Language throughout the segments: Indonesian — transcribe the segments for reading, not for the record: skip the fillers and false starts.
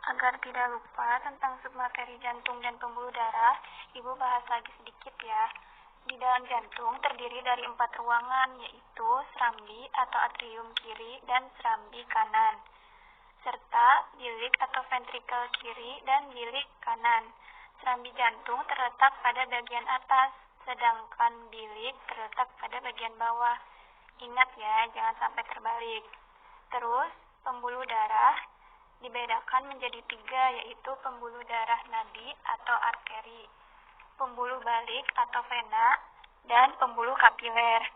Agar tidak lupa tentang submateri jantung dan pembuluh darah, Ibu bahas lagi sedikit ya. Di dalam jantung terdiri dari 4 ruangan, yaitu serambi atau atrium kiri dan serambi kanan, serta bilik atau ventrikel kiri dan bilik kanan. Serambi jantung terletak pada bagian atas, sedangkan bilik terletak pada bagian bawah. Ingat ya, jangan sampai terbalik. Terus, pembuluh darah dibedakan menjadi 3, yaitu pembuluh darah nadi atau arteri, pembuluh balik atau vena, dan pembuluh kapiler.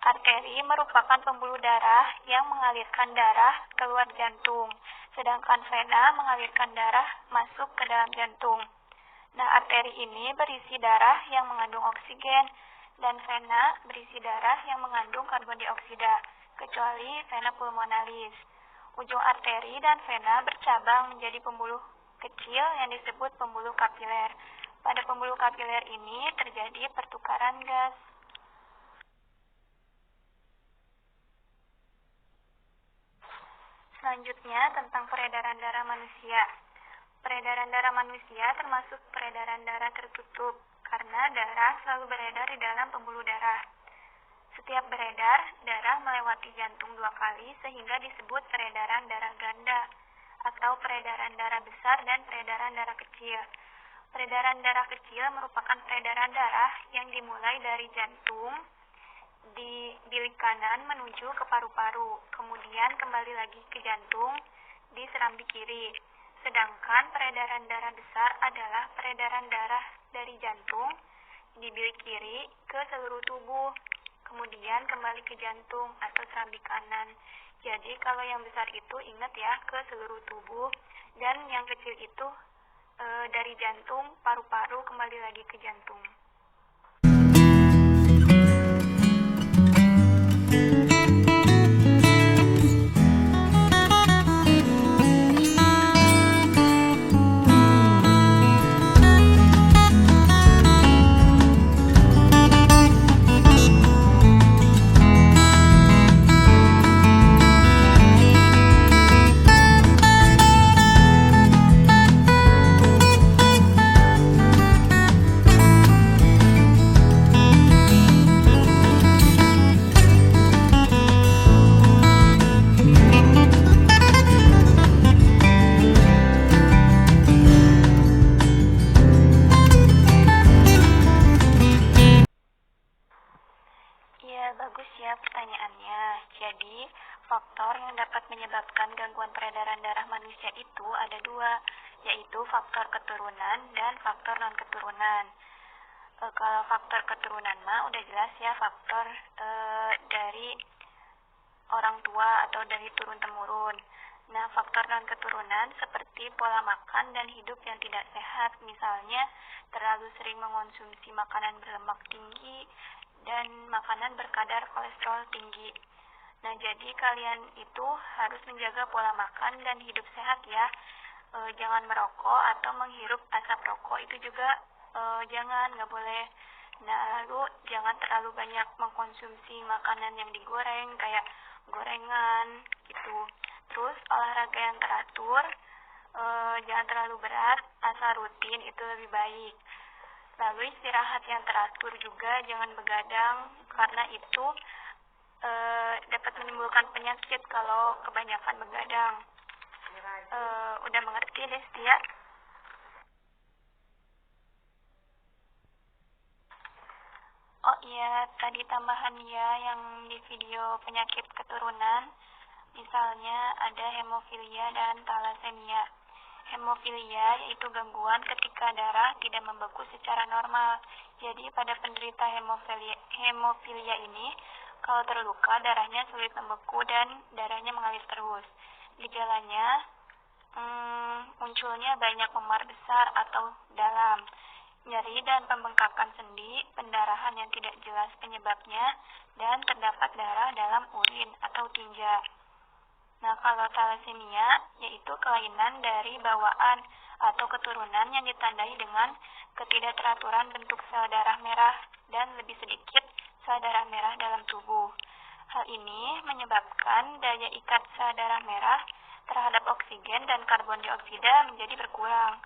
Arteri merupakan pembuluh darah yang mengalirkan darah keluar jantung, sedangkan vena mengalirkan darah masuk ke dalam jantung. Nah, arteri ini berisi darah yang mengandung oksigen, dan vena berisi darah yang mengandung karbon dioksida, kecuali vena pulmonalis. Ujung arteri dan vena bercabang menjadi pembuluh kecil yang disebut pembuluh kapiler. Pada pembuluh kapiler ini terjadi pertukaran gas. Selanjutnya tentang peredaran darah manusia. Peredaran darah manusia termasuk peredaran darah tertutup, karena darah selalu beredar di dalam pembuluh darah. Setiap beredar, darah melewati jantung 2 kali sehingga disebut peredaran darah ganda, atau peredaran darah besar dan peredaran darah kecil. Peredaran darah kecil merupakan peredaran darah yang dimulai dari jantung di bilik kanan menuju ke paru-paru, kemudian kembali lagi ke jantung di serambi kiri. Sedangkan peredaran darah besar adalah peredaran darah dari jantung di bilik kiri ke seluruh tubuh, kemudian kembali ke jantung atau serambi kanan. Jadi kalau yang besar itu ingat ya, ke seluruh tubuh, dan yang kecil itu dari jantung, paru-paru kembali lagi ke jantung. Bagus ya pertanyaannya. Jadi, faktor yang dapat menyebabkan gangguan peredaran darah manusia itu ada 2, yaitu faktor keturunan dan faktor non-keturunan. Kalau faktor keturunan mah udah jelas ya, faktor dari orang tua atau dari turun-temurun. Nah, faktor non-keturunan seperti pola makan dan hidup yang tidak sehat, misalnya terlalu sering mengonsumsi makanan berlemak tinggi dan makanan berkadar kolesterol tinggi. Nah, jadi kalian itu harus menjaga pola makan dan hidup sehat ya. Jangan merokok atau menghirup asap rokok, itu juga jangan, nggak boleh. Nah, lalu jangan terlalu banyak mengkonsumsi makanan yang digoreng kayak gorengan gitu. Terus olahraga yang teratur, jangan terlalu berat, asal rutin itu lebih baik. Lalu istirahat yang teratur juga, jangan begadang karena itu dapat menimbulkan penyakit kalau kebanyakan begadang. Udah mengerti, Desti ya? Oh iya, tadi tambahan ya yang di video penyakit keturunan, misalnya ada hemofilia dan thalassemia. Hemofilia yaitu gangguan ketika darah tidak membeku secara normal. Jadi pada penderita hemofilia ini, kalau terluka darahnya sulit membeku dan darahnya mengalir terus. Gejalanya munculnya banyak memar besar atau dalam, nyeri dan pembengkakan sendi, pendarahan yang tidak jelas penyebabnya, dan terdapat darah dalam urin atau tinja. Nah, kalau thalassemia yaitu kelainan dari bawaan atau keturunan yang ditandai dengan ketidakteraturan bentuk sel darah merah dan lebih sedikit sel darah merah dalam tubuh. Hal ini menyebabkan daya ikat sel darah merah terhadap oksigen dan karbon dioksida menjadi berkurang.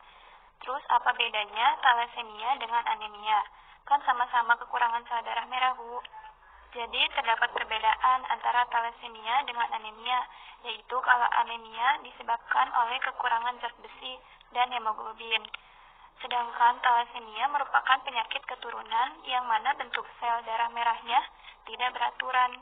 Terus apa bedanya thalassemia dengan anemia? Kan sama-sama kekurangan sel darah merah, Bu. Jadi terdapat perbedaan antara thalassemia dengan anemia, yaitu kalau anemia disebabkan oleh kekurangan zat besi dan hemoglobin. Sedangkan thalassemia merupakan penyakit keturunan yang mana bentuk sel darah merahnya tidak beraturan.